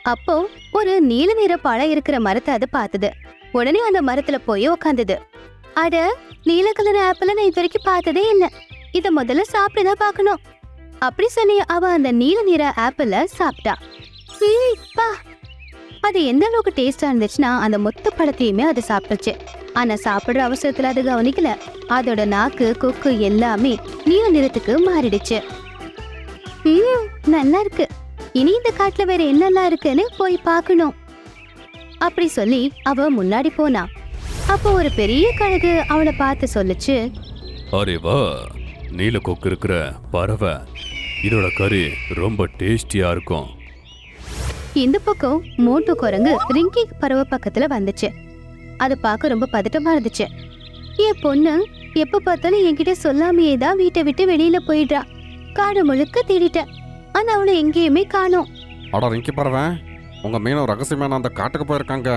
அப்போ ஒரு நீல நிற பழம் இருக்கிற மரத்தை அது பார்த்தது. உடனே அந்த மரத்துல போய் உக்காந்தது. அட, நீல கலர் ஆப்பிள நான் இது வரைக்கும் பார்த்ததே இல்ல. இத முதல்ல சாப்பிட்டுதான் பார்க்கணும் அப்படி சொல்லி அவ அந்த நீல நிற ஆப்பிள சாப்பிட்டா. பா, அது எந்த அளவுக்கு டேஸ்டா இருந்துச்சுன்னா அந்த மொத்த பழத்தையுமே அது சாப்பிட்டுச்சு. ஆனா சாப்பிடுற அவசரத்துல அது கவனிக்கல. அதோட நாக்கு, கொக்கு எல்லாமே நீல நிறத்துக்கு மாறிடுச்சு. நல்லா இருக்கு. இனி இந்த காட்டுல வேற என்னெல்லாம் இருக்குன்னு போய் பார்க்கணும் அப்படி சொல்லி அவ முன்னாடி போனா. அப்போ ஒரு பெரிய கழுகு அவளை பார்த்து சொல்லுச்சு. அரே வா, நீல கொக்கு இருக்கிற பறவை. இதோட கறி ரொம்ப டேஸ்டியா இருக்கும். இந்த பக்கம் மோட்டு குரங்கு ரிங்கி பறவை பக்கத்துல வந்துச்சு. அது பார்க்க ரொம்ப பதட்டமா இருந்துச்சு. என் பொண்ணு எப்ப பார்த்தாலும் என்கிட்ட சொல்லாமையே தான் வீட்டை விட்டு வெளியில போயிடுறா. காடு முழுக்க தேடிட்டேன், ஆனா அவளை எங்கேயுமே காணோம். அட ரிங்கி பறவை, உங்க மீனும் ரகசியமான அந்த காட்டுக்கு போயிருக்காங்க.